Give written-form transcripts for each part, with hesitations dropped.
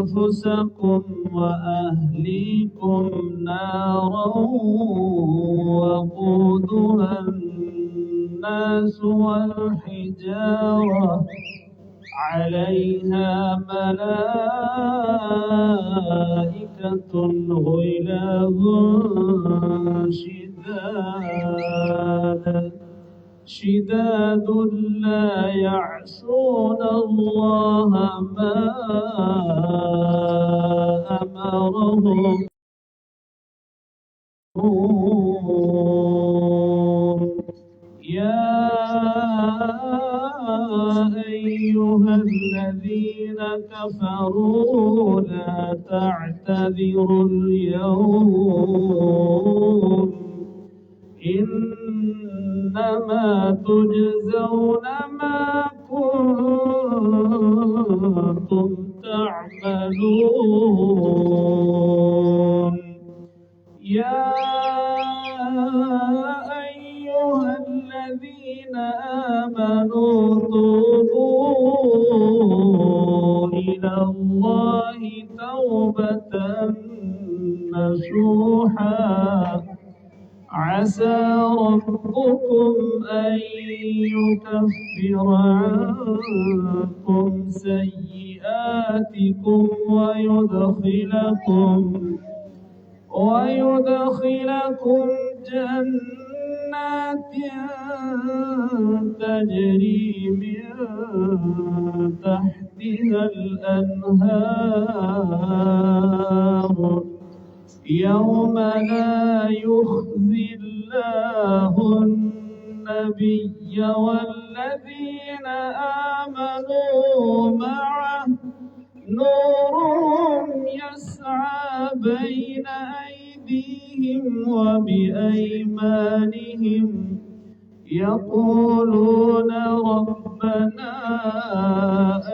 أنفسكم وأهليكم نارا وقودها الناس والحجارة عليها ملائكة غلاظ شداد لا يعصون الله ما أمرهم. يا أيها الذين كفروا لا تعتذروا اليوم إنما تجزون ما كنتم تعملون. يا أيها الذين آمنوا توبوا إلى الله توبة نصوحا عسى ربكم أن يكفر عنكم سيئاتكم ويدخلكم جنات تجري من تحتها الأنهار يوم لا يخزي الله النبي والذين آمنوا معه نورهم يسعى بين أيديهم وبأيمانهم يقولون ربنا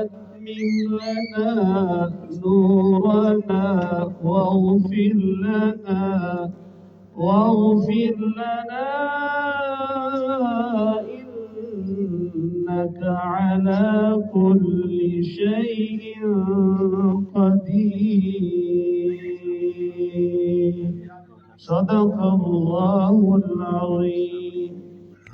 أتمم لنا نورنا واغفر لنا إنك على كل شيء قدير. صدق الله العظيم.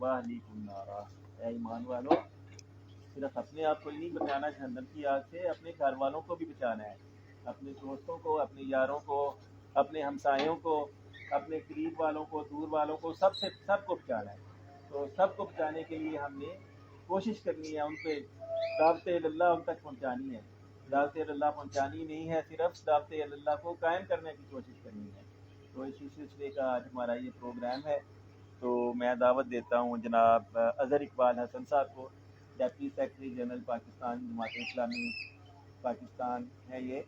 وَأَهْلِيكُمْ نَارًا۔ اے ایمان والو، صرف اپنے آپ کو ہی نہیں بچانا جہنم کی آگ سے، اپنے گھر والوں کو بھی بچانا ہے، اپنے دوستوں کو، اپنے یاروں کو، اپنے ہمسایوں کو، اپنے قریب والوں کو، دور والوں کو، سب کو بچانا ہے۔ تو سب کو بچانے کے لیے ہم نے کوشش کرنی ہے، ان پہ دعوت اللہ ان تک پہنچانی ہے۔ دعوت اللہ پہنچانی نہیں ہے، صرف دعوت اللہ کو قائم کرنے کی کوشش کرنی ہے۔ تو اسی سلسلے کا آج ہمارا یہ پروگرام ہے۔ تو میں دعوت دیتا ہوں جناب اظہر اقبال حسن صاحب کو، deputy secretary general Pakistan Jamaat Islami Pakistan ہے یہ،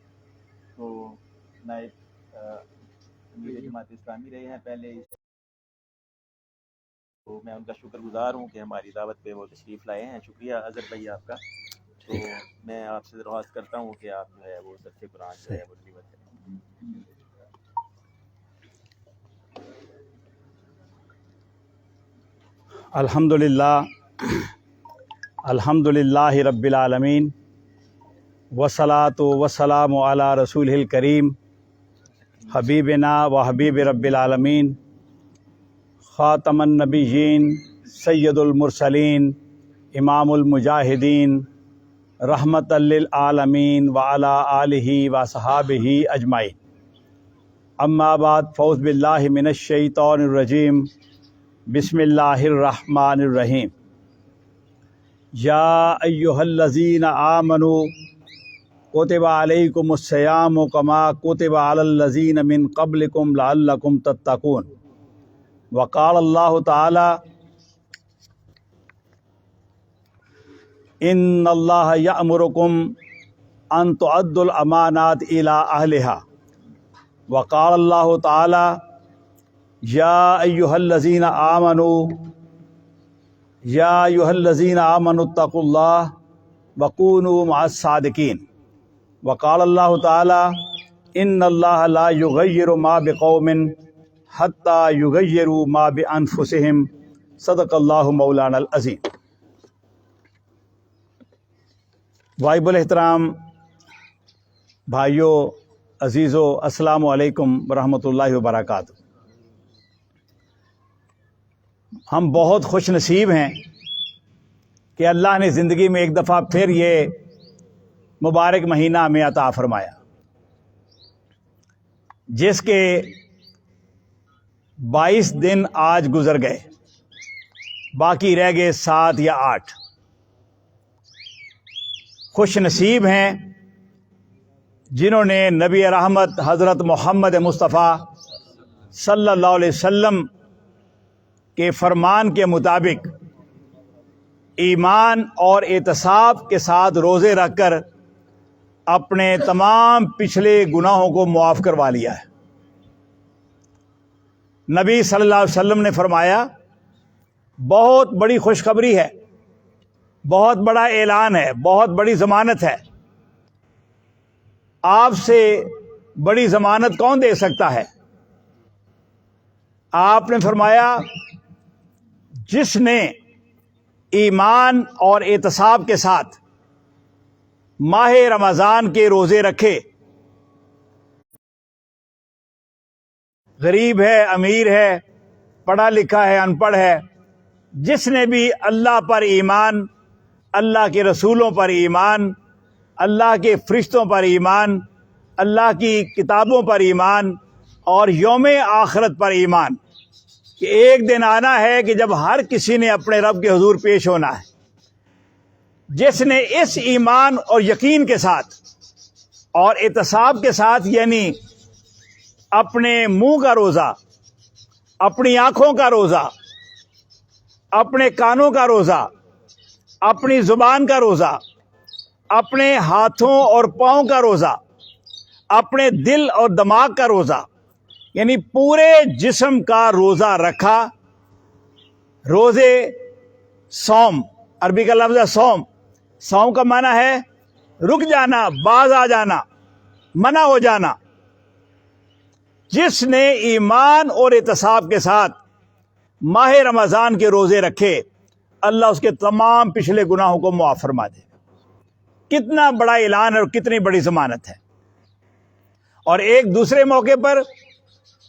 تو نائب امیر جماعت اسلامی رہے ہیں پہلے، تو میں ان کا شکر گزار ہوں کہ ہماری دعوت پہ وہ تشریف لائے ہیں۔ شکریہ اظہر بھائی آپ کا۔ تو میں آپ سے درخواست کرتا ہوں کہ آپ جو ہے وہ درس قرآن جو ہے وہ ڈلیور کریں۔ الحمد للہ رب العالمین، والصلاۃ والسلام علی رسول الکریم، حبیبنا و حبیب رب العالمین، خاتم النبیین، سید المرسلین، امام المجاہدین، رحمت للعالمین، وعلی آلہ وصحابہ اجمعین۔ اما بعد، فاعوذ باللہ من الشیطان الرجیم، بسم اللہ الرحمن الرحیم۔ یا ایہا الذین آمنوا کتب علیکم الصیام کما کتب علی الذین من قبلکم لعلکم تتقون۔ وقال اللہ تعالی ان اللہ یأمرکم ان تؤدوا الامانات الی اہلہا۔ وقال اللہ تعالی یا ایہا الذین آمنوا اتقوا اللہ وکونوا مع الصادقین۔ وقال اللہ تعالی ان اللہ لا یغیر ما بقوم حتی یغیروا ما بانفسہم۔ صدق اللہ مولانا العظیم۔ واجب الاحترام بھائیوں، عزیزو، السلام علیکم ورحمۃ اللہ وبرکاتہ۔ ہم بہت خوش نصیب ہیں کہ اللہ نے زندگی میں ایک دفعہ پھر یہ مبارک مہینہ ہمیں عطا فرمایا، جس کے 22 دن آج گزر گئے، باقی رہ گئے 7 یا 8۔ خوش نصیب ہیں جنہوں نے نبی رحمت حضرت محمد مصطفیٰ صلی اللہ علیہ وسلم کے فرمان کے مطابق ایمان اور احتساب کے ساتھ روزے رکھ کر اپنے تمام پچھلے گناہوں کو معاف کروا لیا ہے۔ نبی صلی اللہ علیہ وسلم نے فرمایا، بہت بڑی خوشخبری ہے، بہت بڑا اعلان ہے، بہت بڑی ضمانت ہے۔ آپ سے بڑی ضمانت کون دے سکتا ہے؟ آپ نے فرمایا، جس نے ایمان اور احتساب کے ساتھ ماہ رمضان کے روزے رکھے، غریب ہے، امیر ہے، پڑھا لکھا ہے، ان پڑھ ہے، جس نے بھی اللہ پر ایمان، اللہ کے رسولوں پر ایمان، اللہ کے فرشتوں پر ایمان، اللہ کی کتابوں پر ایمان اور یوم آخرت پر ایمان، کہ ایک دن آنا ہے کہ جب ہر کسی نے اپنے رب کے حضور پیش ہونا ہے، جس نے اس ایمان اور یقین کے ساتھ اور احتساب کے ساتھ، یعنی اپنے منہ کا روزہ، اپنی آنکھوں کا روزہ، اپنے کانوں کا روزہ، اپنی زبان کا روزہ، اپنے ہاتھوں اور پاؤں کا روزہ، اپنے دل اور دماغ کا روزہ، یعنی پورے جسم کا روزہ رکھا۔ روزے صوم، عربی کا لفظ ہے صوم۔ صوم کا معنی ہے رک جانا، باز آ جانا، منع ہو جانا۔ جس نے ایمان اور احتساب کے ساتھ ماہ رمضان کے روزے رکھے، اللہ اس کے تمام پچھلے گناہوں کو معاف فرما دے۔ کتنا بڑا اعلان ہے اور کتنی بڑی ضمانت ہے۔ اور ایک دوسرے موقع پر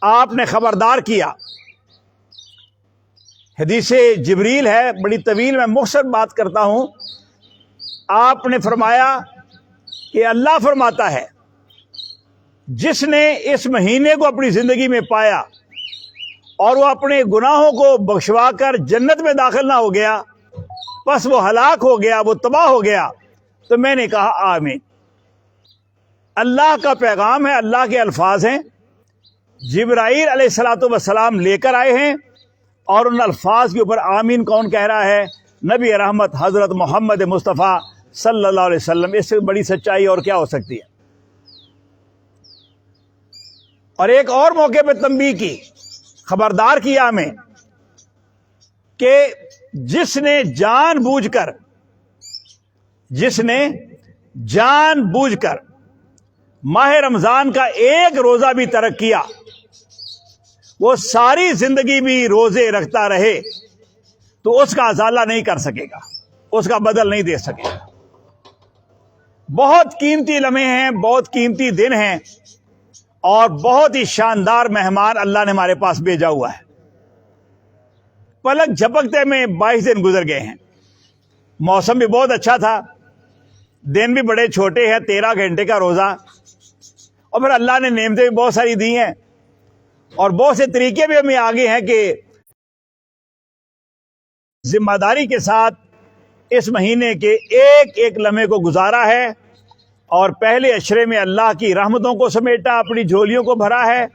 آپ نے خبردار کیا، حدیث جبریل ہے، بڑی طویل، میں مختصر بات کرتا ہوں۔ آپ نے فرمایا کہ اللہ فرماتا ہے جس نے اس مہینے کو اپنی زندگی میں پایا اور وہ اپنے گناہوں کو بخشوا کر جنت میں داخل نہ ہو گیا، بس وہ ہلاک ہو گیا، وہ تباہ ہو گیا۔ تو میں نے کہا آمین۔ اللہ کا پیغام ہے، اللہ کے الفاظ ہیں، جبرائیل علیہ السلام لے کر آئے ہیں، اور ان الفاظ کے اوپر آمین کون کہہ رہا ہے؟ نبی رحمت حضرت محمد مصطفیٰ صلی اللہ علیہ وسلم۔ اس سے بڑی سچائی اور کیا ہو سکتی ہے؟ اور ایک اور موقع پہ تنبیہ کی، خبردار کیا ہمیں کہ جس نے جان بوجھ کر ماہ رمضان کا ایک روزہ بھی ترک کیا، وہ ساری زندگی بھی روزے رکھتا رہے تو اس کا ازالہ نہیں کر سکے گا، اس کا بدل نہیں دے سکے گا۔ بہت قیمتی لمحے ہیں، بہت قیمتی دن ہیں، اور بہت ہی شاندار مہمان اللہ نے ہمارے پاس بھیجا ہوا ہے۔ پلک جھپکتے میں 22 دن گزر گئے ہیں، موسم بھی بہت اچھا تھا، دن بھی بڑے چھوٹے ہیں، 13 گھنٹے کا روزہ، اور پھر اللہ نے نعمتیں بھی بہت ساری دی ہیں، اور بہت سے طریقے بھی ہمیں آگے ہیں کہ ذمہ داری کے ساتھ اس مہینے کے ایک ایک لمحے کو گزارا ہے، اور پہلے عشرے میں اللہ کی رحمتوں کو سمیٹا، اپنی جھولیوں کو بھرا ہے،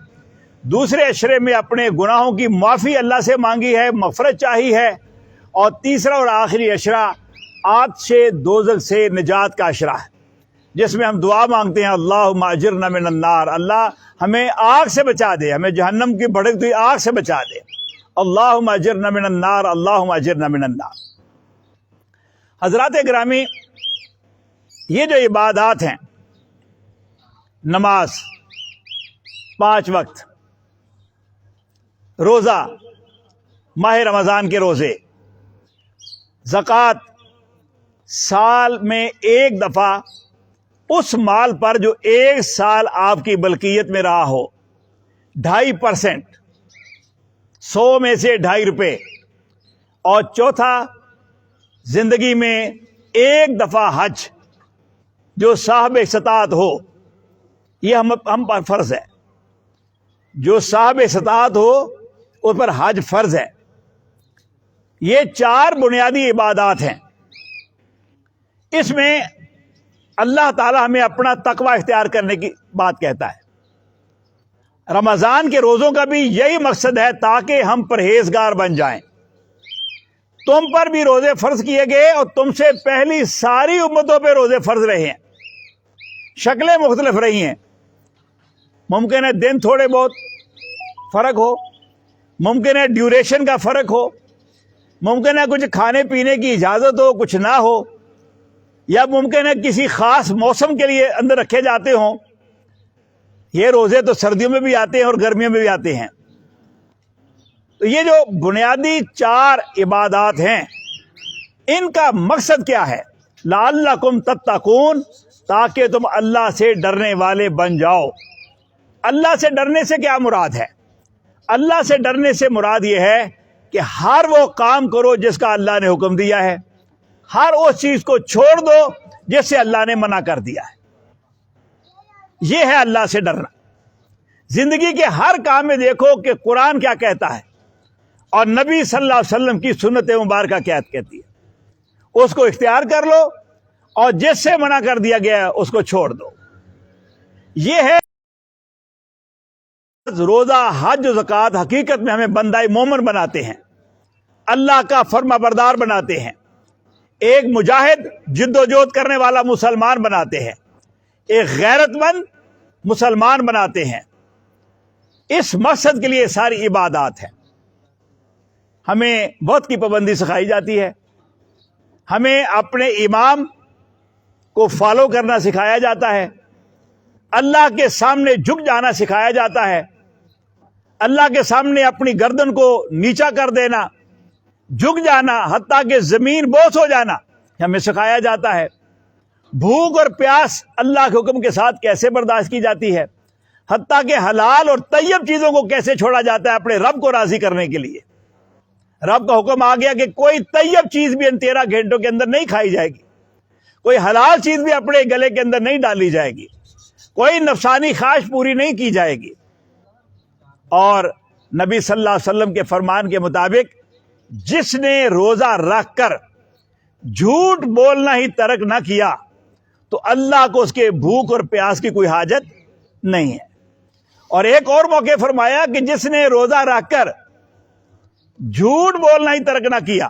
دوسرے عشرے میں اپنے گناہوں کی معافی اللہ سے مانگی ہے، مغفرت چاہی ہے، اور تیسرا اور آخری عشرہ آتش دوزخ سے نجات کا عشرہ ہے، جس میں ہم دعا مانگتے ہیں اللہم اجرنا من النار، اللہ ہمیں آگ سے بچا دے، ہمیں جہنم کی بھڑکتی آگ سے بچا دے، اللہم اجرنا من النار، اللہم اجرنا من النار۔ حضرات گرامی، یہ جو عبادات ہیں، نماز 5 وقت، روزہ، ماہ رمضان کے روزے، زکوٰۃ، سال میں ایک دفعہ اس مال پر جو 1 سال آپ کی ملکیت میں رہا ہو 2.5%، 100 میں سے 2.5 روپے، اور چوتھا زندگی میں ایک دفعہ حج جو صاحب استطاعت ہو، یہ ہم پر فرض ہے، جو صاحب استطاعت ہو اس پر حج فرض ہے۔ یہ 4 بنیادی عبادات ہیں۔ اس میں اللہ تعالی ہمیں اپنا تقوی اختیار کرنے کی بات کہتا ہے۔ رمضان کے روزوں کا بھی یہی مقصد ہے تاکہ ہم پرہیزگار بن جائیں۔ تم پر بھی روزے فرض کیے گئے، اور تم سے پہلی ساری امتوں پہ روزے فرض رہے ہیں، شکلیں مختلف رہی ہیں، ممکن ہے دن تھوڑے بہت فرق ہو، ممکن ہے ڈیوریشن کا فرق ہو، ممکن ہے کچھ کھانے پینے کی اجازت ہو، کچھ نہ ہو، یا ممکن ہے کسی خاص موسم کے لیے اندر رکھے جاتے ہوں۔ یہ روزے تو سردیوں میں بھی آتے ہیں اور گرمیوں میں بھی آتے ہیں۔ تو یہ جو بنیادی 4 عبادات ہیں، ان کا مقصد کیا ہے؟ لعلکم تتقون، تاکہ تم اللہ سے ڈرنے والے بن جاؤ۔ اللہ سے ڈرنے سے کیا مراد ہے؟ اللہ سے ڈرنے سے مراد یہ ہے کہ ہر وہ کام کرو جس کا اللہ نے حکم دیا ہے، ہر اس چیز کو چھوڑ دو جس سے اللہ نے منع کر دیا ہے۔ یہ ہے اللہ سے ڈرنا۔ زندگی کے ہر کام میں دیکھو کہ قرآن کیا کہتا ہے اور نبی صلی اللہ علیہ وسلم کی سنت مبارکہ کیا کہتی ہے، اس کو اختیار کر لو، اور جس سے منع کر دیا گیا ہے اس کو چھوڑ دو۔ یہ ہے روزہ، حج و زکوٰۃ حقیقت میں ہمیں بندہ مومن بناتے ہیں، اللہ کا فرما بردار بناتے ہیں، ایک مجاہد جد و جہد کرنے والا مسلمان بناتے ہیں، ایک غیرت مند مسلمان بناتے ہیں۔ اس مقصد کے لیے ساری عبادات ہیں۔ ہمیں وقت کی پابندی سکھائی جاتی ہے، ہمیں اپنے امام کو فالو کرنا سکھایا جاتا ہے، اللہ کے سامنے جھک جانا سکھایا جاتا ہے، اللہ کے سامنے اپنی گردن کو نیچا کر دینا، جھک جانا، حتیٰ کہ زمین بوس ہو جانا ہمیں سکھایا جاتا ہے۔ بھوک اور پیاس اللہ کے حکم کے ساتھ کیسے برداشت کی جاتی ہے، حتیٰ کہ حلال اور طیب چیزوں کو کیسے چھوڑا جاتا ہے اپنے رب کو راضی کرنے کے لیے۔ رب کا حکم آ گیا کہ کوئی طیب چیز بھی ان 13 گھنٹوں کے اندر نہیں کھائی جائے گی، کوئی حلال چیز بھی اپنے گلے کے اندر نہیں ڈالی جائے گی، کوئی نفسانی خواہش پوری نہیں کی جائے گی۔ اور نبی صلی اللہ علیہ وسلم کے فرمان کے مطابق جس نے روزہ رکھ کر جھوٹ بولنا ہی ترک نہ کیا تو اللہ کو اس کے بھوک اور پیاس کی کوئی حاجت نہیں ہے۔ اور ایک اور موقع فرمایا کہ جس نے روزہ رکھ کر جھوٹ بولنا ہی ترک نہ کیا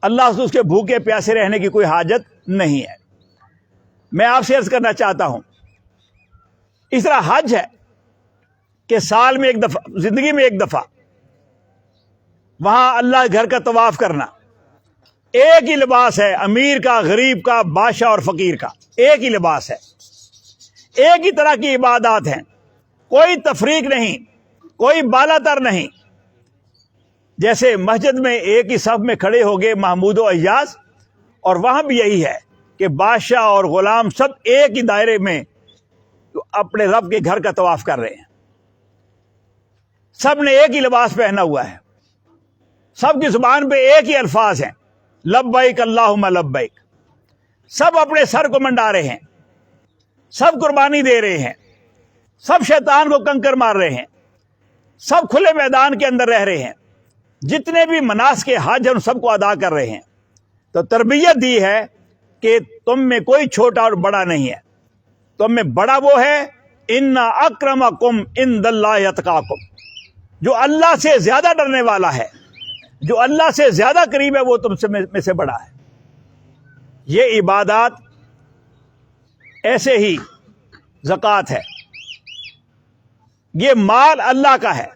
اللہ سے اس کے بھوکے پیاسے رہنے کی کوئی حاجت نہیں ہے۔ میں آپ سے عرض کرنا چاہتا ہوں، اس طرح حج ہے کہ سال میں ایک دفعہ، زندگی میں ایک دفعہ وہاں اللہ گھر کا طواف کرنا، ایک ہی لباس ہے، امیر کا، غریب کا، بادشاہ اور فقیر کا، ایک ہی لباس ہے، ایک ہی طرح کی عبادات ہیں، کوئی تفریق نہیں، کوئی بالا تر نہیں۔ جیسے مسجد میں ایک ہی صف میں کھڑے ہو گئے محمود و ایاز، اور وہاں بھی یہی ہے کہ بادشاہ اور غلام سب ایک ہی دائرے میں اپنے رب کے گھر کا طواف کر رہے ہیں، سب نے ایک ہی لباس پہنا ہوا ہے، سب کی زبان پہ ایک ہی الفاظ ہیں، لبیک اللہم لبیک۔ سب اپنے سر کو منڈا رہے ہیں، سب قربانی دے رہے ہیں، سب شیطان کو کنکر مار رہے ہیں، سب کھلے میدان کے اندر رہ رہے ہیں، جتنے بھی مناسک حج ہیں ان سب کو ادا کر رہے ہیں۔ تو تربیت دی ہے کہ تم میں کوئی چھوٹا اور بڑا نہیں ہے، تم میں بڑا وہ ہے ان اکرمکم عند اللہ اتقاکم، جو اللہ سے زیادہ ڈرنے والا ہے، جو اللہ سے زیادہ قریب ہے، وہ تم سے میں سے بڑا ہے۔ یہ عبادات ایسے ہی زکوٰۃ ہے، یہ مال اللہ کا ہے،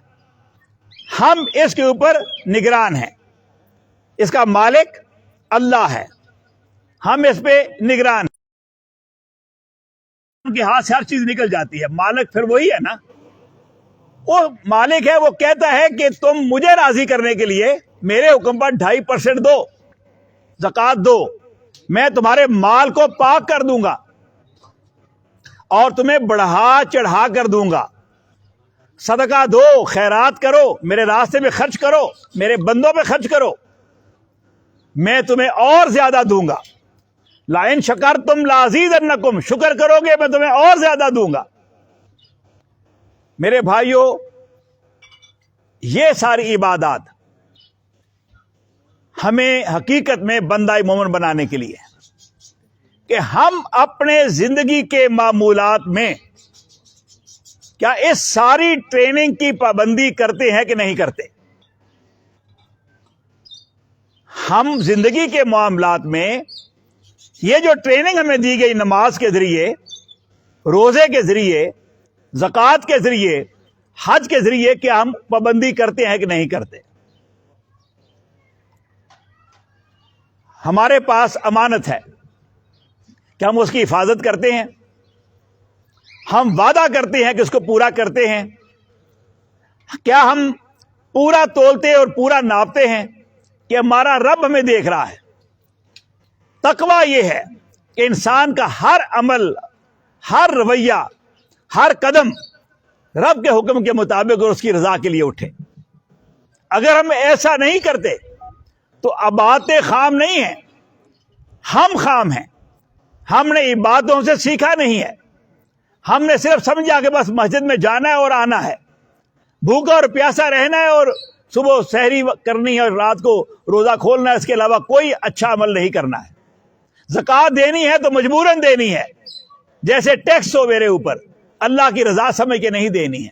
ہم اس کے اوپر نگران ہیں، اس کا مالک اللہ ہے، ہم اس پہ نگران ہیں۔ ان کے ہاتھ سے ہر چیز نکل جاتی ہے، مالک پھر وہی ہے نا، وہ مالک ہے، وہ کہتا ہے کہ تم مجھے راضی کرنے کے لیے میرے حکم پر 2.5% دو، زکوٰۃ دو، میں تمہارے مال کو پاک کر دوں گا اور تمہیں بڑھا چڑھا کر دوں گا۔ صدقہ دو، خیرات کرو، میرے راستے میں خرچ کرو، میرے بندوں پہ خرچ کرو، میں تمہیں اور زیادہ دوں گا۔ لَإِن شَكَرْتُمْ لَأَزِيدَنَّكُمْ، شکر کرو گے میں تمہیں اور زیادہ دوں گا۔ میرے بھائیوں، یہ ساری عبادات ہمیں حقیقت میں بندہ مومن بنانے کے لیے کہ ہم اپنے زندگی کے معمولات میں کیا اس ساری ٹریننگ کی پابندی کرتے ہیں کہ نہیں کرتے۔ ہم زندگی کے معاملات میں یہ جو ٹریننگ ہمیں دی گئی نماز کے ذریعے، روزے کے ذریعے، زکوٰۃ کے ذریعے، حج کے ذریعے، کیا ہم پابندی کرتے ہیں کہ نہیں کرتے۔ ہمارے پاس امانت ہے کہ ہم اس کی حفاظت کرتے ہیں، ہم وعدہ کرتے ہیں کہ اس کو پورا کرتے ہیں، کیا ہم پورا تولتے اور پورا ناپتے ہیں کہ ہمارا رب ہمیں دیکھ رہا ہے۔ تقویٰ یہ ہے کہ انسان کا ہر عمل، ہر رویہ، ہر قدم رب کے حکم کے مطابق اور اس کی رضا کے لیے اٹھے۔ اگر ہم ایسا نہیں کرتے تو عبادتیں خام نہیں ہیں، ہم خام ہیں۔ ہم نے عبادتوں سے سیکھا نہیں ہے، ہم نے صرف سمجھا کہ بس مسجد میں جانا ہے اور آنا ہے، بھوکا اور پیاسا رہنا ہے اور صبح سحری کرنی ہے اور رات کو روزہ کھولنا ہے، اس کے علاوہ کوئی اچھا عمل نہیں کرنا ہے۔ زکوٰۃ دینی ہے تو مجبوراً دینی ہے، جیسے ٹیکس ہو میرے اوپر، اللہ کی رضا سمجھ کے نہیں دینی ہے۔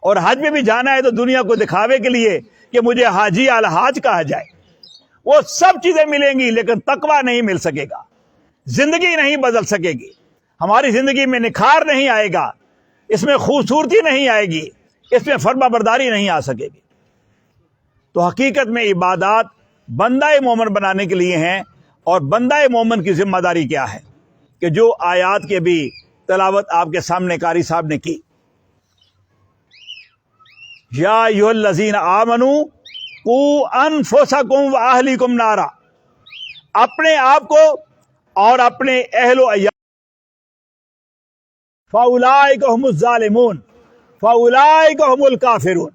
اور حج میں بھی جانا ہے تو دنیا کو دکھاوے کے لیے کہ مجھے حاجی الحاج کہا جائے، وہ سب چیزیں ملیں گی لیکن تقویٰ نہیں مل سکے گا، زندگی نہیں بدل سکے گی، ہماری زندگی میں نکھار نہیں آئے گا، اس میں خوبصورتی نہیں آئے گی، اس میں فرما برداری نہیں آ سکے گی۔ تو حقیقت میں عبادات بندہ مومن بنانے کے لیے ہیں، اور بندہ مومن کی ذمہ داری کیا ہے کہ جو آیات کے بھی تلاوت آپ کے سامنے قاری صاحب نے کی، یا ایھا الذین آمنوا قوا انفسکم واہلیکم نارا، اپنے آپ کو اور اپنے اہل و عیال، فاولئک ھم الظالمون فاولئک ھم الکافرون،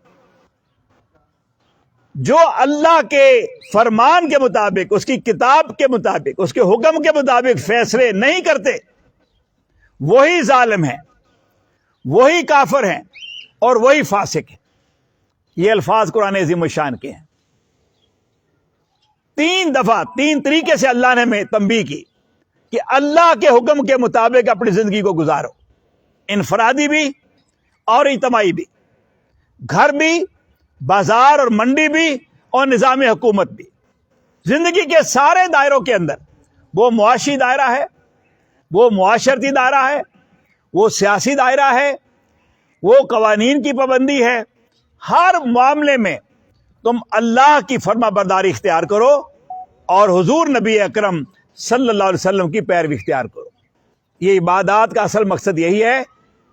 جو اللہ کے فرمان کے مطابق، اس کی کتاب کے مطابق، اس کے حکم کے مطابق فیصلے نہیں کرتے، وہی ظالم ہیں، وہی کافر ہیں اور وہی فاسق ہیں۔ یہ الفاظ قرآن عظیم الشان کے ہیں۔ 3 دفعہ 3 طریقے سے اللہ نے ہمیں تنبیہ کی کہ اللہ کے حکم کے مطابق اپنی زندگی کو گزارو، انفرادی بھی اور اجتماعی بھی، گھر بھی، بازار اور منڈی بھی، اور نظام حکومت بھی۔ زندگی کے سارے دائروں کے اندر، وہ معاشی دائرہ ہے، وہ معاشرتی دائرہ ہے، وہ سیاسی دائرہ ہے، وہ قوانین کی پابندی ہے، ہر معاملے میں تم اللہ کی فرما برداری اختیار کرو اور حضور نبی اکرم صلی اللہ علیہ وسلم کی پیروی اختیار کرو۔ یہ عبادات کا اصل مقصد یہی ہے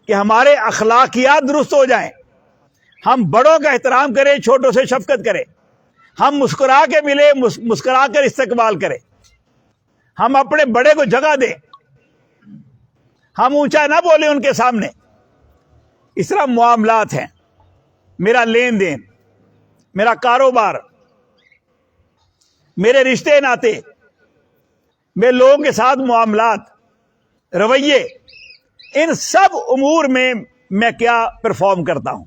کہ ہمارے اخلاقیات درست ہو جائیں، ہم بڑوں کا احترام کریں، چھوٹوں سے شفقت کریں، ہم مسکرا کے ملے، مسکرا کر استقبال کریں، ہم اپنے بڑے کو جگہ دیں، ہم اونچا نہ بولیں ان کے سامنے۔ اس طرح معاملات ہیں، میرا لین دین، میرا کاروبار، میرے رشتے ناتے، میرے لوگوں کے ساتھ معاملات، رویے، ان سب امور میں میں کیا پرفارم کرتا ہوں؟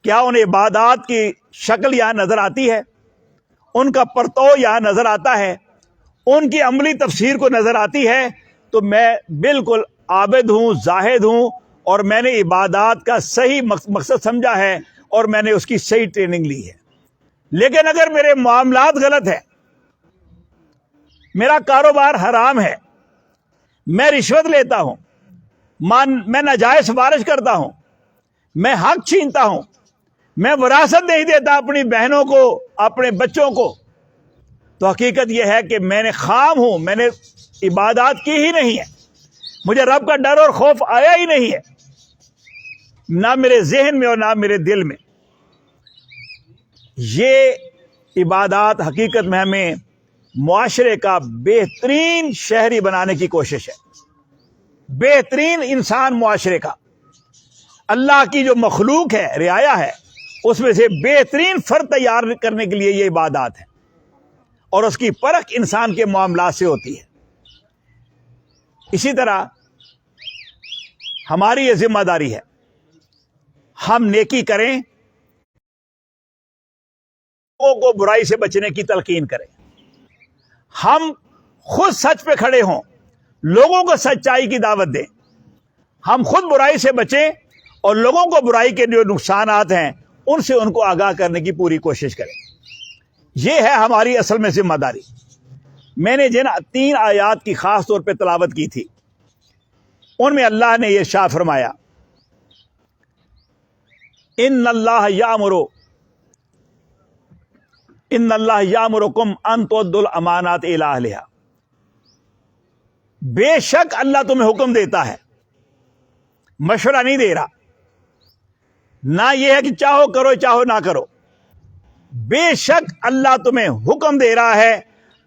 کیا ان عبادات کی شکل یہاں نظر آتی ہے؟ ان کا پرتو یہاں نظر آتا ہے؟ ان کی عملی تفسیر کو نظر آتی ہے؟ تو میں بالکل عابد ہوں، زاہد ہوں، اور میں نے عبادات کا صحیح مقصد سمجھا ہے اور میں نے اس کی صحیح ٹریننگ لی ہے۔ لیکن اگر میرے معاملات غلط ہیں، میرا کاروبار حرام ہے، میں رشوت لیتا ہوں، میں ناجائز سفارش کرتا ہوں، میں حق چھینتا ہوں، میں وراثت نہیں دیتا اپنی بہنوں کو، اپنے بچوں کو، تو حقیقت یہ ہے کہ میں نے خام ہوں، میں نے عبادات کی ہی نہیں ہے، مجھے رب کا ڈر اور خوف آیا ہی نہیں ہے، نہ میرے ذہن میں اور نہ میرے دل میں۔ یہ عبادات حقیقت میں ہمیں معاشرے کا بہترین شہری بنانے کی کوشش ہے، بہترین انسان معاشرے کا، اللہ کی جو مخلوق ہے، رعایا ہے، اس میں سے بہترین فرد تیار کرنے کے لیے یہ عبادات ہے، اور اس کی پرکھ انسان کے معاملات سے ہوتی ہے۔ اسی طرح ہماری یہ ذمہ داری ہے، ہم نیکی کریں، لوگوں کو برائی سے بچنے کی تلقین کریں، ہم خود سچ پہ کھڑے ہوں، لوگوں کو سچائی کی دعوت دیں، ہم خود برائی سے بچیں اور لوگوں کو برائی کے جو نقصانات ہیں ان سے ان کو آگاہ کرنے کی پوری کوشش کریں۔ یہ ہے ہماری اصل میں ذمہ داری۔ میں نے جن 3 آیات کی خاص طور پہ تلاوت کی تھی، ان میں اللہ نے یہ ارشاد فرمایا، ان اللہ یامرکم ان تؤدوا الامانات الی اہلھا، بے شک اللہ تمہیں حکم دیتا ہے، مشورہ نہیں دے رہا، نہ یہ ہے کہ چاہو کرو چاہو نہ کرو، بے شک اللہ تمہیں حکم دے رہا ہے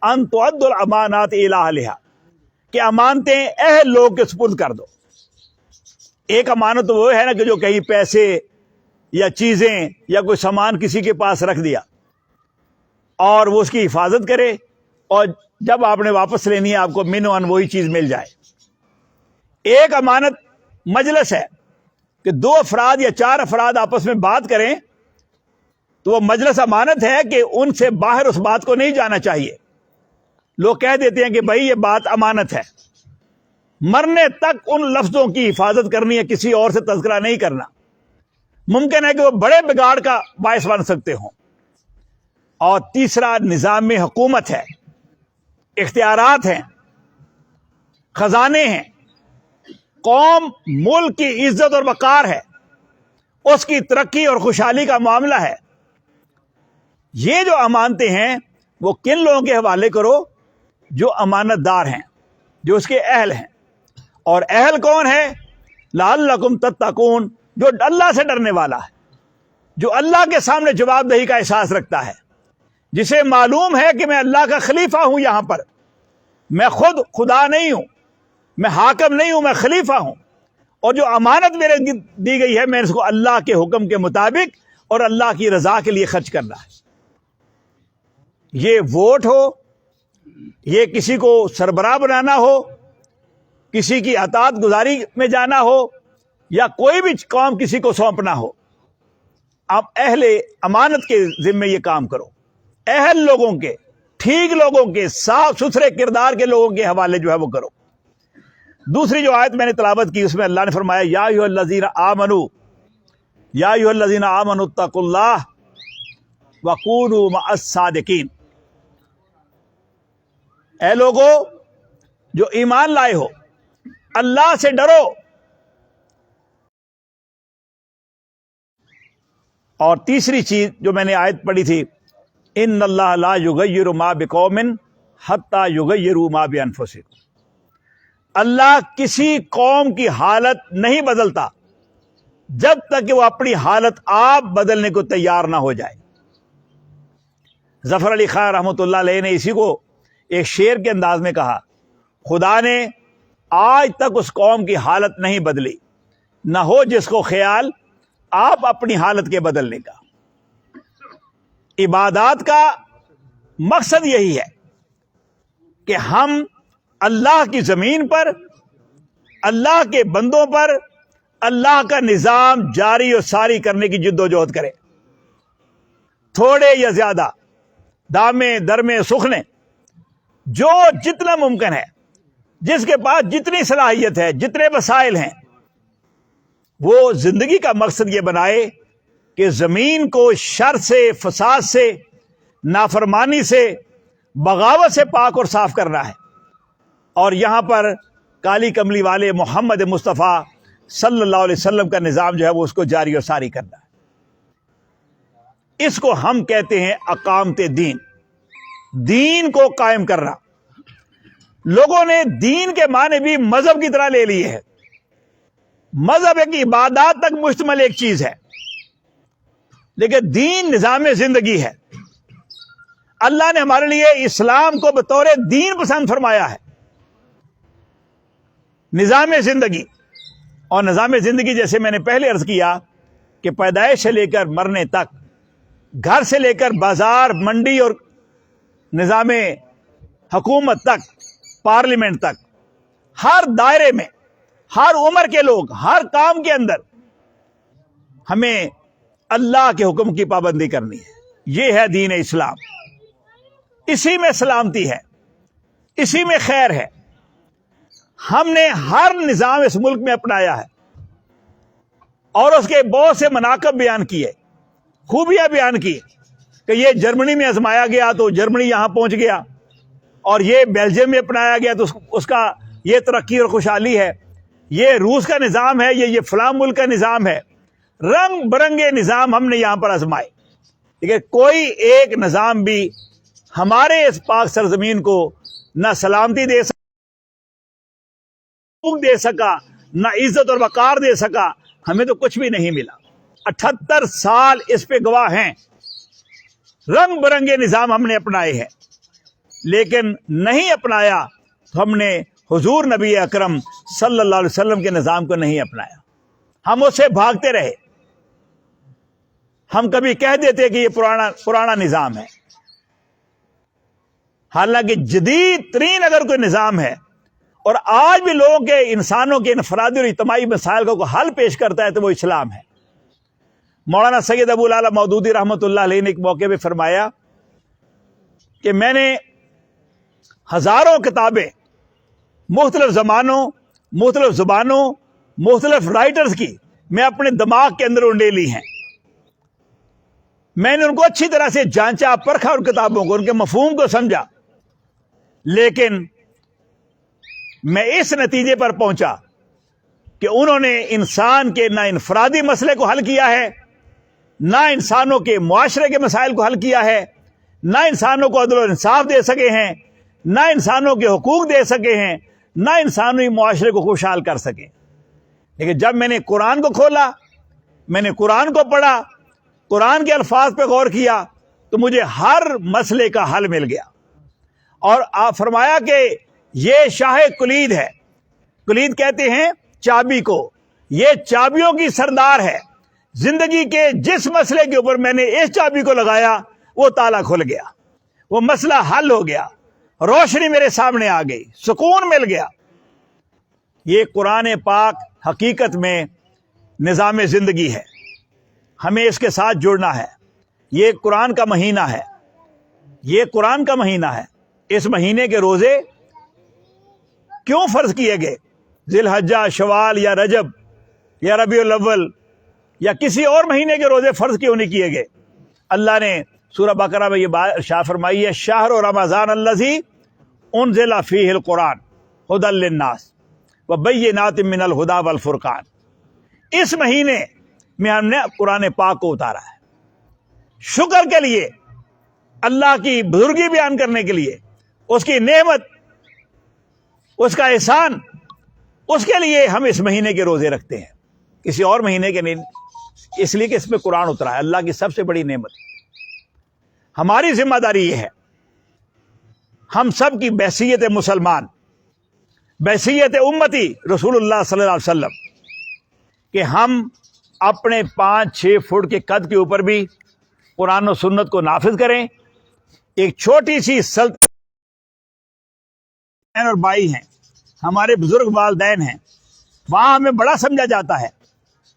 ان تؤدوا الامانات الی اہلھا، کہ امانتیں اہل لوگ کے سپرد کر دو۔ ایک امانت وہ ہے نا کہ جو کہیں پیسے یا چیزیں یا کوئی سامان کسی کے پاس رکھ دیا اور وہ اس کی حفاظت کرے، اور جب آپ نے واپس لینی ہے آپ کو من وان وہی چیز مل جائے۔ ایک امانت مجلس ہے کہ 2 افراد یا 4 افراد آپس میں بات کریں تو وہ مجلس امانت ہے کہ ان سے باہر اس بات کو نہیں جانا چاہیے۔ لوگ کہہ دیتے ہیں کہ بھائی یہ بات امانت ہے، مرنے تک ان لفظوں کی حفاظت کرنی ہے، کسی اور سے تذکرہ نہیں کرنا۔ ممکن ہے کہ وہ بڑے بگاڑ کا باعث بن سکتے ہوں۔ اور تیسرا نظام حکومت ہے، اختیارات ہیں، خزانے ہیں، قوم ملک کی عزت اور وقار ہے، اس کی ترقی اور خوشحالی کا معاملہ ہے۔ یہ جو امانتیں ہیں وہ کن لوگوں کے حوالے کرو؟ جو امانت دار ہیں، جو اس کے اہل ہیں۔ اور اہل کون ہے؟ لعلکم تتقون، جو اللہ سے ڈرنے والا ہے، جو اللہ کے سامنے جواب دہی کا احساس رکھتا ہے، جسے معلوم ہے کہ میں اللہ کا خلیفہ ہوں، یہاں پر میں خود خدا نہیں ہوں، میں حاکم نہیں ہوں، میں خلیفہ ہوں، اور جو امانت میرے دی گئی ہے میں اس کو اللہ کے حکم کے مطابق اور اللہ کی رضا کے لیے خرچ کرنا ہے۔ یہ ووٹ ہو، یہ کسی کو سربراہ بنانا ہو، کسی کی اطاعت گزاری میں جانا ہو، یا کوئی بھی کام کسی کو سونپنا ہو، آپ اہل امانت کے ذمے یہ کام کرو، اہل لوگوں کے، ٹھیک لوگوں کے، صاف ستھرے کردار کے لوگوں کے حوالے جو ہے وہ کرو۔ دوسری جو آیت میں نے تلاوت کی اس میں اللہ نے فرمایا یا ایھا الذین آمنوا، یا ایھا الذین آمنوا اتقوا اللہ وکونوا مع الصادقین، اے لوگو جو ایمان لائے ہو، اللہ سے ڈرو اور تیسری چیز جو میں نے آیت پڑھی تھی، ان اللہ لا یغیر ما بقوم حتی یغیروا ما بانفسہم، اللہ کسی قوم کی حالت نہیں بدلتا جب تک کہ وہ اپنی حالت آپ بدلنے کو تیار نہ ہو جائے۔ ظفر علی خان رحمۃ اللہ علیہ نے اسی کو ایک شعر کے انداز میں کہا، خدا نے آج تک اس قوم کی حالت نہیں بدلی، نہ ہو جس کو خیال آپ اپنی حالت کے بدلنے کا۔ عبادات کا مقصد یہی ہے کہ ہم اللہ کی زمین پر، اللہ کے بندوں پر اللہ کا نظام جاری و ساری کرنے کی جد و جہد کریں، تھوڑے یا زیادہ، دامے درمے سخنے، جو جتنا ممکن ہے، جس کے پاس جتنی صلاحیت ہے، جتنے وسائل ہیں، وہ زندگی کا مقصد یہ بنائے کہ زمین کو شر سے، فساد سے، نافرمانی سے، بغاوت سے پاک اور صاف کرنا ہے، اور یہاں پر کالی کملی والے محمد مصطفیٰ صلی اللہ علیہ وسلم کا نظام جو ہے وہ اس کو جاری و ساری کرنا ہے۔ اس کو ہم کہتے ہیں اقامت دین، دین کو قائم کرنا۔ لوگوں نے دین کے معنی بھی مذہب کی طرح لے لیے ہیں۔ مذہب ایک عبادات تک مشتمل ایک چیز ہے، لیکن دین نظام زندگی ہے۔ اللہ نے ہمارے لیے اسلام کو بطور دین پسند فرمایا ہے، نظام زندگی۔ اور نظام زندگی جیسے میں نے پہلے عرض کیا کہ پیدائش سے لے کر مرنے تک، گھر سے لے کر بازار، منڈی اور نظام حکومت تک، پارلیمنٹ تک، ہر دائرے میں، ہر عمر کے لوگ، ہر کام کے اندر ہمیں اللہ کے حکم کی پابندی کرنی ہے۔ یہ ہے دین اسلام، اسی میں سلامتی ہے، اسی میں خیر ہے۔ ہم نے ہر نظام اس ملک میں اپنایا ہے اور اس کے بہت سے مناقب بیان کیے، خوبیاں بیان کی کہ یہ جرمنی میں آزمایا گیا تو جرمنی یہاں پہنچ گیا، اور یہ بیلجیم میں اپنایا گیا تو اس کا یہ ترقی اور خوشحالی ہے، یہ روس کا نظام ہے، یہ فلاں ملک کا نظام ہے۔ رنگ برنگے نظام ہم نے یہاں پر آزمائے، لیکن کوئی ایک نظام بھی ہمارے اس پاک سرزمین کو نہ سلامتی دے سکا، نہ عزت اور وقار دے سکا۔ ہمیں تو کچھ بھی نہیں ملا۔ 78 سال اس پہ گواہ ہیں، رنگ برنگے نظام ہم نے اپنائے ہیں، لیکن نہیں اپنایا تو ہم نے حضور نبی اکرم صلی اللہ علیہ وسلم کے نظام کو نہیں اپنایا، ہم اس سے بھاگتے رہے۔ ہم کبھی کہہ دیتے کہ یہ پرانا نظام ہے، حالانکہ جدید ترین اگر کوئی نظام ہے اور آج بھی لوگوں کے، انسانوں کے انفرادی اور اجتماعی مسائل کو حل پیش کرتا ہے تو وہ اسلام ہے۔ مولانا سید ابو العلا مودودی رحمۃ اللہ علیہ نے ایک موقع پہ فرمایا کہ میں نے ہزاروں کتابیں مختلف زمانوں، مختلف زبانوں، مختلف رائٹرز کی میں اپنے دماغ کے اندر انڈیلی ہیں۔ میں نے ان کو اچھی طرح سے جانچا، پرکھا، ان کتابوں کو، ان کے مفہوم کو سمجھا، لیکن میں اس نتیجے پر پہنچا کہ انہوں نے انسان کے نہ انفرادی مسئلے کو حل کیا ہے، نہ انسانوں کے معاشرے کے مسائل کو حل کیا ہے، نہ انسانوں کو عدل و انصاف دے سکے ہیں، نہ انسانوں کے حقوق دے سکے ہیں، نہ انسانی معاشرے کو خوشحال کر سکے۔ لیکن جب میں نے قرآن کو کھولا، میں نے قرآن کو پڑھا، قرآن کے الفاظ پہ غور کیا، تو مجھے ہر مسئلے کا حل مل گیا۔ اور آپ فرمایا کہ یہ شاہ کلید ہے، کلید کہتے ہیں چابی کو، یہ چابیوں کی سردار ہے۔ زندگی کے جس مسئلے کے اوپر میں نے اس چابی کو لگایا وہ تالا کھل گیا، وہ مسئلہ حل ہو گیا، روشنی میرے سامنے آ گئی، سکون مل گیا۔ یہ قرآن پاک حقیقت میں نظام زندگی ہے، ہمیں اس کے ساتھ جڑنا ہے۔ یہ قرآن کا مہینہ ہے، یہ قرآن کا مہینہ ہے۔ اس مہینے کے روزے کیوں فرض کیے گئے؟ ذی الحجہ، شوال یا رجب یا ربیع الاول یا کسی اور مہینے کے روزے فرض کیوں نہیں کیے گئے؟ اللہ نے سورہ بقرہ میں یہ بات ارشاد فرمائی ہے، شہر رمضان الذی انزل فیہ القرآن ھدی للناس وبینات من الہدی والفرقان۔ اس مہینے میں ہم نے قرآن پاک کو اتارا ہے، شکر کے لیے، اللہ کی بزرگی بیان کرنے کے لیے، اس کی نعمت، اس کا احسان، اس کے لیے ہم اس مہینے کے روزے رکھتے ہیں، کسی اور مہینے کے نہیں، اس لیے کہ اس میں قرآن اترا ہے، اللہ کی سب سے بڑی نعمت۔ ہماری ذمہ داری یہ ہے، ہم سب کی بحیثیت مسلمان، بحیثیت امتی رسول اللہ صلی اللہ علیہ وسلم، کہ ہم اپنے 5-6 فٹ کے قد کے اوپر بھی قرآن و سنت کو نافذ کریں۔ ایک چھوٹی سی سلطنت اور بھائی ہیں، ہمارے بزرگ والدین ہیں، وہاں ہمیں بڑا سمجھا جاتا ہے،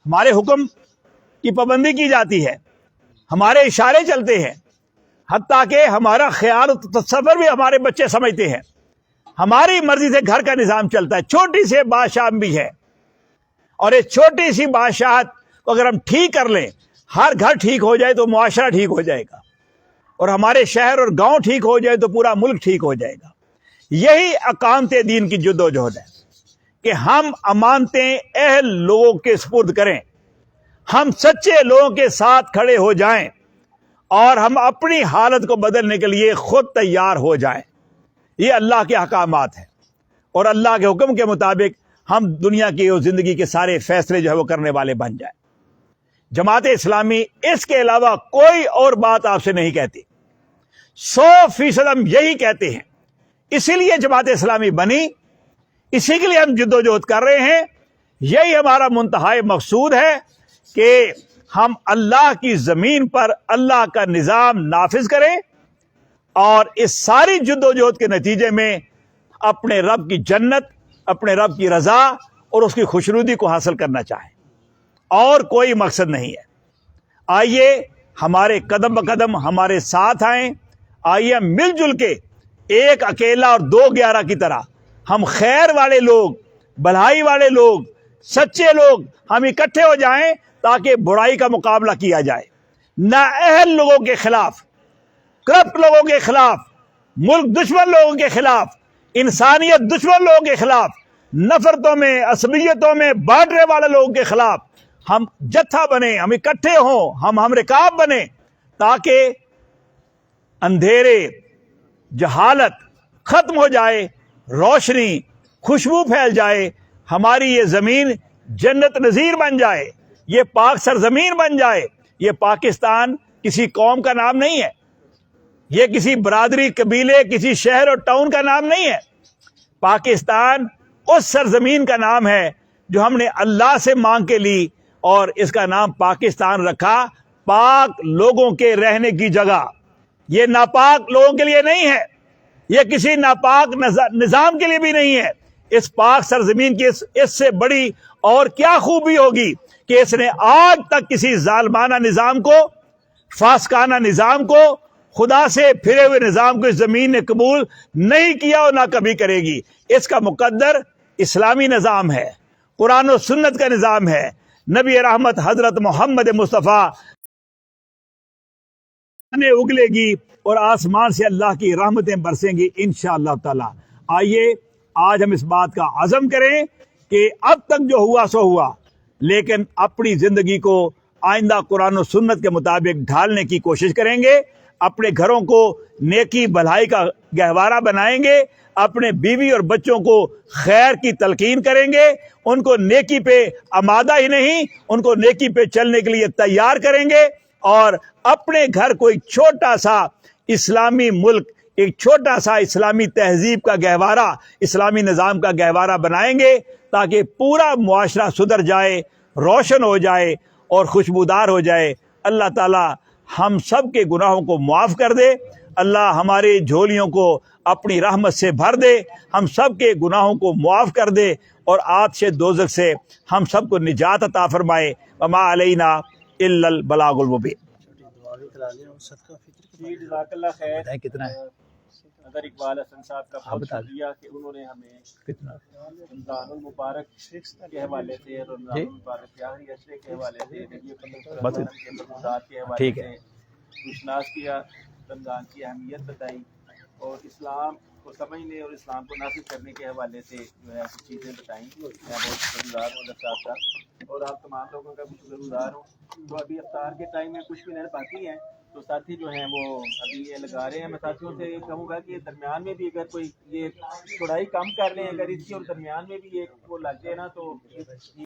ہمارے حکم کی پابندی کی جاتی ہے، ہمارے اشارے چلتے ہیں، حتیٰ کہ ہمارا خیال و تصور بھی ہمارے بچے سمجھتے ہیں، ہماری مرضی سے گھر کا نظام چلتا ہے، چھوٹی سی بادشاہ بھی ہے، اور اس چھوٹی سی بادشاہت کو اگر ہم ٹھیک کر لیں، ہر گھر ٹھیک ہو جائے تو معاشرہ ٹھیک ہو جائے گا، اور ہمارے شہر اور گاؤں ٹھیک ہو جائے تو پورا ملک ٹھیک ہو جائے گا۔ یہی اقامت دین کی جد و جہد ہے کہ ہم امانتیں اہل لوگوں کے سپرد کریں، ہم سچے لوگوں کے ساتھ کھڑے ہو جائیں، اور ہم اپنی حالت کو بدلنے کے لیے خود تیار ہو جائیں۔ یہ اللہ کے احکامات ہیں، اور اللہ کے حکم کے مطابق ہم دنیا کی زندگی کے سارے فیصلے جو ہے وہ کرنے والے بن جائیں۔ جماعت اسلامی اس کے علاوہ کوئی اور بات آپ سے نہیں کہتی، 100% ہم یہی کہتے ہیں، اسی لیے جماعت اسلامی بنی، اسی کے لیے ہم جد و جہد کر رہے ہیں، یہی ہمارا منتہائی مقصود ہے کہ ہم اللہ کی زمین پر اللہ کا نظام نافذ کریں، اور اس ساری جد و جہد کے نتیجے میں اپنے رب کی جنت، اپنے رب کی رضا اور اس کی خوشنودی کو حاصل کرنا چاہیں، اور کوئی مقصد نہیں ہے۔ آئیے ہمارے قدم بقدم ہمارے ساتھ آئیں، آئیے ہم مل جل کے ایک اکیلا اور 2-11 کی طرح ہم خیر والے لوگ، بھلائی والے لوگ، سچے لوگ ہم اکٹھے ہو جائیں، تاکہ برائی کا مقابلہ کیا جائے، نااہل لوگوں کے خلاف، کرپٹ لوگوں کے خلاف، ملک دشمن لوگوں کے خلاف، انسانیت دشمن لوگوں کے خلاف، نفرتوں میں، عصبیتوں میں بانٹنے والے لوگوں کے خلاف ہم جتھا بنے، ہم اکٹھے ہوں، ہم رکاب بنے، تاکہ اندھیرے، جہالت ختم ہو جائے، روشنی، خوشبو پھیل جائے، ہماری یہ زمین جنت نظیر بن جائے، یہ پاک سرزمین بن جائے۔ یہ پاکستان کسی قوم کا نام نہیں ہے، یہ کسی برادری، قبیلے، کسی شہر اور ٹاؤن کا نام نہیں ہے۔ پاکستان اس سرزمین کا نام ہے جو ہم نے اللہ سے مانگ کے لی، اور اس کا نام پاکستان رکھا، پاک لوگوں کے رہنے کی جگہ۔ یہ ناپاک لوگوں کے لیے نہیں ہے، یہ کسی ناپاک نظام کے لیے بھی نہیں ہے۔ اس پاک سرزمین کی اس سے بڑی اور کیا خوبی ہوگی کہ اس نے آج تک کسی ظالمانہ نظام کو، فاسقانہ نظام کو، خدا سے پھرے ہوئے نظام کو اس زمین نے قبول نہیں کیا اور نہ کبھی کرے گی۔ اس کا مقدر اسلامی نظام ہے، قرآن و سنت کا نظام ہے، نبی رحمت حضرت محمد مصطفیٰ نے اگلے گی، اور آسمان سے اللہ کی رحمتیں برسیں گی انشاءاللہ تعالی۔ آئیے آج ہم اس بات کا عزم کریں کہ اب تک جو ہوا سو ہوا، لیکن اپنی زندگی کو آئندہ قرآن و سنت کے مطابق ڈھالنے کی کوشش کریں گے، اپنے گھروں کو نیکی بھلائی کا گہوارہ بنائیں گے، اپنے بیوی اور بچوں کو خیر کی تلقین کریں گے، ان کو نیکی پہ آمادہ ہی نہیں، ان کو نیکی پہ چلنے کے لیے تیار کریں گے، اور اپنے گھر کو ایک چھوٹا سا اسلامی ملک، ایک چھوٹا سا اسلامی تہذیب کا گہوارہ، اسلامی نظام کا گہوارہ بنائیں گے، تاکہ پورا معاشرہ سدھر جائے، روشن ہو جائے اور خوشبودار ہو جائے۔ اللہ تعالی ہم سب کے گناہوں کو معاف کر دے، اللہ ہماری جھولیوں کو اپنی رحمت سے بھر دے، ہم سب کے گناہوں کو معاف کر دے اور آتش دوزخ سے ہم سب کو نجات عطا فرمائے۔ وما علینا الا البلاغ المبین۔ جی جزاک اللہ خیر۔ بتائیں کتنا ہے؟ نظر اقبال حسن صاحب کا بہت بتا دیں شکریہ کہ انہوں نے ہمیں کتنا؟ رمضان المبارک کے حوالے سے، رمضان جی المبارک کے آخری عشرے کے حوالے سے، نبی اکرم صلی اللہ بس علیہ وسلم کے فرمودات کے حوالے ٹھیک ہے۔ سے روشناس کیا، رمضان کی اہمیت بتائی، اور اسلام کو سمجھنے اور اسلام کو نافذ کرنے کے حوالے سے جو ہے کچھ چیزیں بتائیں۔ میں بہت شکر گزار ہوں حضرت صاحب کا، اور آپ تمام لوگوں کا بھی شکر گزار ہوں۔ تو ابھی افطار کے ٹائم میں کچھ منٹ باقی ہیں، تو ساتھی جو ہیں وہ ابھی یہ لگا رہے ہیں۔ میں ساتھیوں سے کہوں گا کہ درمیان میں بھی اگر کوئی یہ تھوڑائی کم کر لیں، اگر اس کی اور درمیان میں بھی ایک وہ لگ جائے نا تو